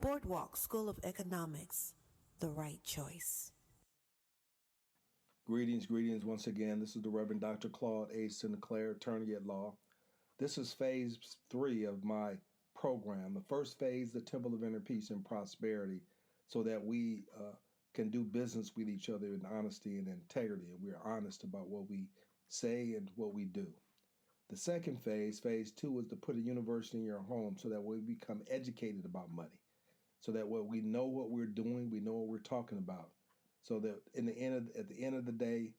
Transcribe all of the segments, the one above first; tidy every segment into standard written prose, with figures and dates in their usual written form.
Boardwalk School of Economics, the right choice. Greetings once again. This is the Reverend Dr. Claude A. Sinclair, attorney at law. This is phase 3 of my program. The first phase, the Temple of Inner Peace and Prosperity, so that we can do business with each other in honesty and integrity, and we're honest about what we say and what we do. The second phase 2, is to put a university in your home so that we become educated about money, so that we know what we're doing, we know what we're talking about, so that at the end of the day,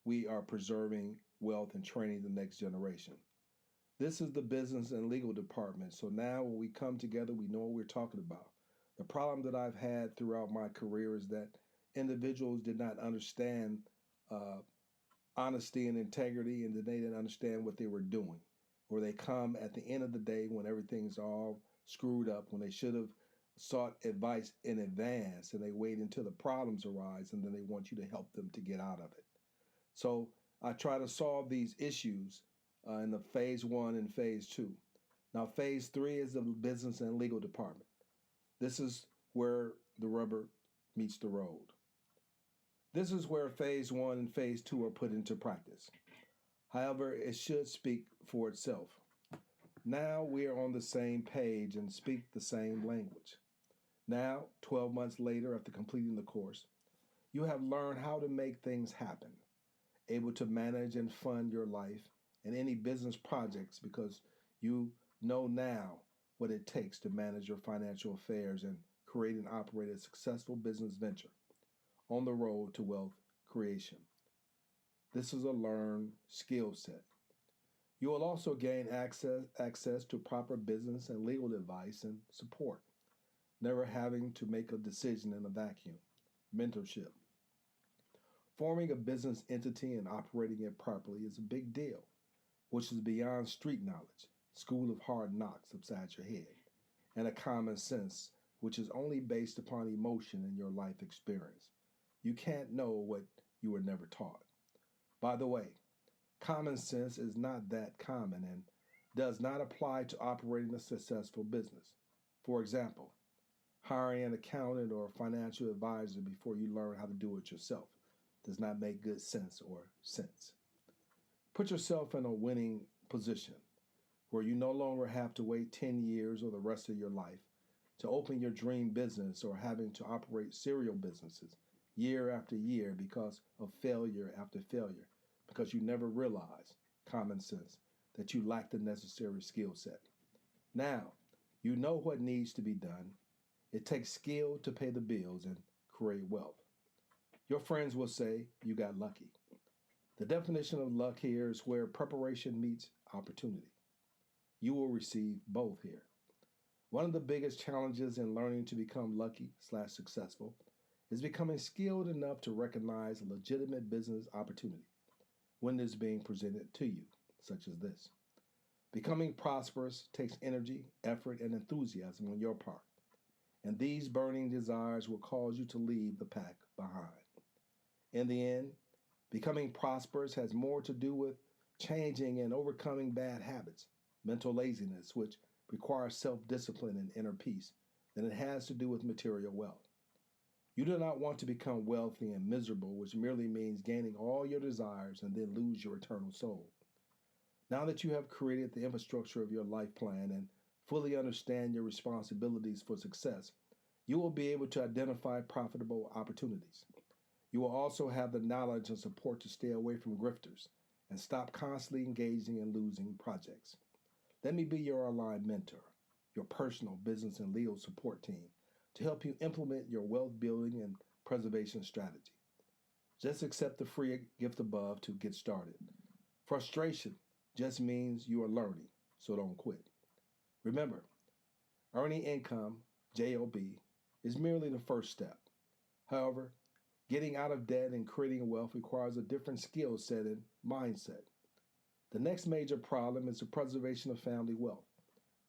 we are preserving wealth and training the next generation. This is the business and legal department. So now when we come together, we know what we're talking about. The problem that I've had throughout my career is that individuals did not understand honesty and integrity, and that they didn't understand what they were doing. Or they come at the end of the day when everything's all screwed up, when they should have sought advice in advance, and they wait until the problems arise, and then they want you to help them to get out of it. So I try to solve these issues in the phase 1 and phase 2. Now, phase 3 is the business and legal department. This is where the rubber meets the road. This is where phase 1 and phase 2 are put into practice. However, it should speak for itself. Now we are on the same page and speak the same language. Now, 12 months later, after completing the course, you have learned how to make things happen, able to manage and fund your life and any business projects, because you know now what it takes to manage your financial affairs and create and operate a successful business venture on the road to wealth creation. This is a learned skill set. You will also gain access to proper business and legal advice and support, never having to make a decision in a vacuum. Mentorship. Forming a business entity and operating it properly is a big deal, which is beyond street knowledge, school of hard knocks upside your head, and a common sense which is only based upon emotion and your life experience. You can't know what you were never taught. By the way, common sense is not that common and does not apply to operating a successful business. For example, hiring an accountant or a financial advisor before you learn how to do it yourself does not make good sense or sense. Put yourself in a winning position where you no longer have to wait 10 years or the rest of your life to open your dream business, or having to operate serial businesses year after year because of failure after failure, because you never realized, common sense, that you lack the necessary skill set. Now, you know what needs to be done. It takes skill to pay the bills and create wealth. Your friends will say you got lucky. The definition of luck here is where preparation meets opportunity. You will receive both here. One of the biggest challenges in learning to become lucky/successful is becoming skilled enough to recognize a legitimate business opportunity when it is being presented to you, such as this. Becoming prosperous takes energy, effort, and enthusiasm on your part, and these burning desires will cause you to leave the pack behind. In the end, becoming prosperous has more to do with changing and overcoming bad habits, mental laziness, which requires self-discipline and inner peace, than it has to do with material wealth. You do not want to become wealthy and miserable, which merely means gaining all your desires and then lose your eternal soul. Now that you have created the infrastructure of your life plan and fully understand your responsibilities for success, you will be able to identify profitable opportunities. You will also have the knowledge and support to stay away from grifters and stop constantly engaging in losing projects. Let me be your aligned mentor, your personal business and legal support team, to help you implement your wealth building and preservation strategy. Just accept the free gift above to get started. Frustration just means you are learning, so don't quit. Remember, earning income, JOB, is merely the first step. However, getting out of debt and creating wealth requires a different skill set and mindset. The next major problem is the preservation of family wealth.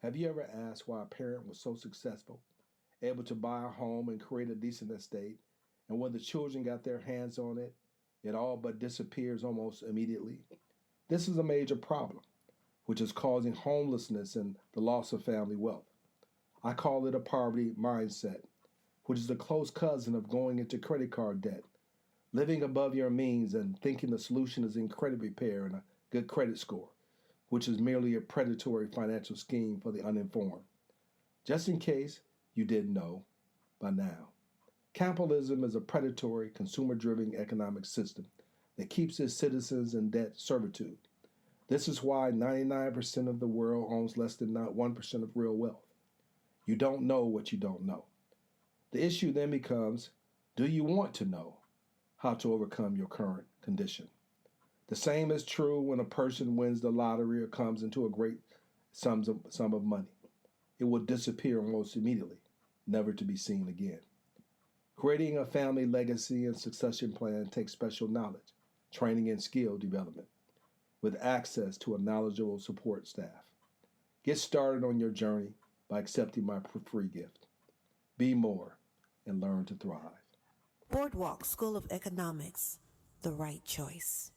Have you ever asked why a parent was so successful, able to buy a home and create a decent estate, and when the children got their hands on it, it all but disappears almost immediately? This is a major problem, which is causing homelessness and the loss of family wealth. I call it a poverty mindset, which is a close cousin of going into credit card debt, living above your means and thinking the solution is in credit repair and a good credit score, which is merely a predatory financial scheme for the uninformed. Just in case you didn't know by now, capitalism is a predatory, consumer driven economic system that keeps its citizens in debt servitude. This is why 99% of the world owns less than 1% of real wealth. You don't know what you don't know. The issue then becomes, do you want to know how to overcome your current condition? The same is true when a person wins the lottery or comes into a great sum of money. It will disappear almost immediately, never to be seen again. Creating a family legacy and succession plan takes special knowledge, training, and skill development with access to a knowledgeable support staff. Get started on your journey by accepting my free gift. Be more and learn to thrive. Boardwalk School of Economics, the right choice.